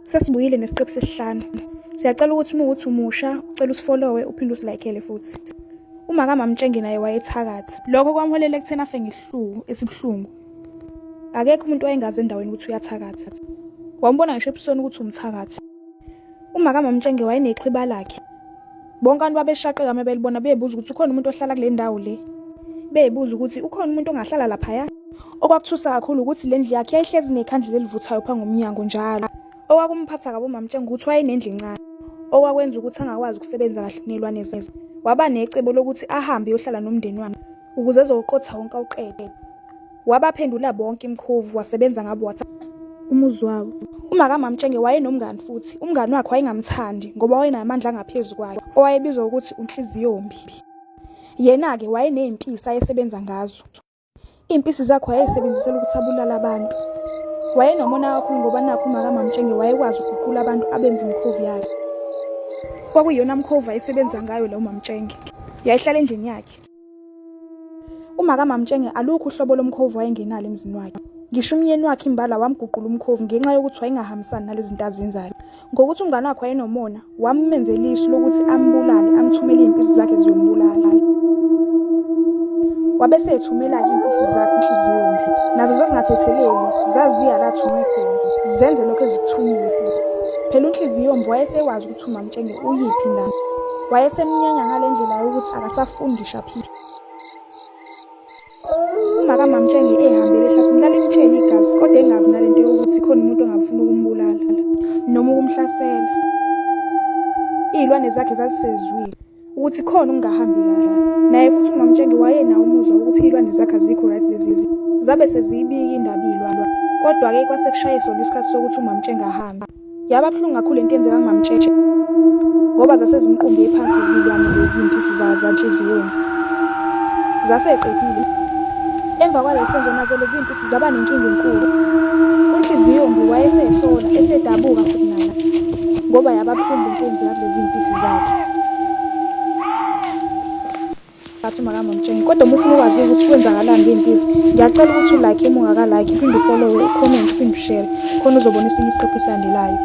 Sesibuyile nesiqephu sesihlanu. Siyacela ukuthi uthi umusha ucela usifollowe uphinde usilikele futhi. Uma kaMamtshenge naye wayethakatha. Lokho kwamholela ekuthena afe ngesihluku esibuhlungu. Akekho umuntu oyengaze endaweni ukuthi uyathakatha. Wambona ngisho ebusweni ukuthi umthakathi. Uma kaMamtshenge wayenexhiba lakhe. Bonke abantu babeshaqeka mebelibona bebuza ukuthi ukhona umuntu ohlala kule ndawo le. Bebuza ukuthi ukhona umuntu ongahlala lapha. Okwakuthusa kakhulu ukuthi le ndlu yakhe yayihlezi nekhandlela elivuthayo phansi ngomnyango njalo. Okwakumphatha kabi uMamtshenge ukuthi wayinendlu encane. Okwakwenza ukuthi angakwazi ukusebenza kahle kunelwane zezwe. Waba necebo lokuthi ahambe yohlala nomndeni wakhe ukuze ezoqotha wonke awuqede. Wabaphendula bonke imkhovu wasebenza ngabo umuzi wabo. Uma kaMamtshenge wayenomngani futhi. Umngani wakhe wayengamthandi ngoba wayenamandla angaphezulu kwakhe owayebizwa ukuthi unhliziyombi. Yena ke wayenempisi ayesebenza ngazo. Impisi zakhe wayesebenzisela ukuthi abulala abantu. Wayenomona kakhulu ngoba nakho uma kaMamtshenge wayekwazi ukuguqula abantu abenza imkhovu yakhe. Kwakuyona mkhova ayisebenza ngayo lo Mamtshenge. Yayihlala endlini yakhe. Uma kaMamtshenge alukho uhlobo lomkhovu wayengenalo emzini wakhe. Ngisho umyeni wakhe imbala wamguqula umkhovu ngenxa yokuthi wayengahambisani nalezi zinto azenzayo. Ngokuthi umngane wakhe wayenomona, wamenzela isu lokuthi ambulale, amthumele impisi zakhe ziyombulala. Wabese ethumela impisi zakhe inhliziyombi. Nazo zazingathetheleli, zaziya la thunywe khona. Zenze lokho ezikuthunyiwe futhi. Phela unhliziyombi wayesewazi ukuthi uMamtshenge uyiphi indaba. Wayesemnyanya ngale ndlela yokuthi akasafundisha phela. Uma kaMamtshenge ehambele ehlathini lalimtshela igazi kodwa engabi nalento yokuthi khona umuntu ongafuna ukumbulala noma ukumhlasela. Izilwane zakhe zazisezwile ukuthi khona ungahambi kahle. Naye futhi uMamtshenge wayenawo umuzwa ukuthi izilwane zakhe azikho right lezi zabe sezibika indaba izilwane. Kodwa ke kwase kushaye sona isikhathi sokuthi uMamtshenge ahambe. Yaba buhlungu kakhulu into enzeka kaMamtshenge ngoba zasezimqumbe phansi izilwane lezi impisi zanhliziyombi. Zaseqedile. Emva kwalesenzo nazo lezi impisi zaba nenkinga enkulu. Unhliziyombi wayesesola esedabuka futhi naye ngoba yababuhlungu into enzeka kulezi impisi zakhe. Bathi kaMamtshenge kodwa uma ufuna ukwazi ukuthi kwenzakalani ngempisi, ngiyacela ukuthi ulike uma ungakalike, uphinde ufollow, ucomment, uphinde ushare khona uzobona esinye isiqephu esilandelayo.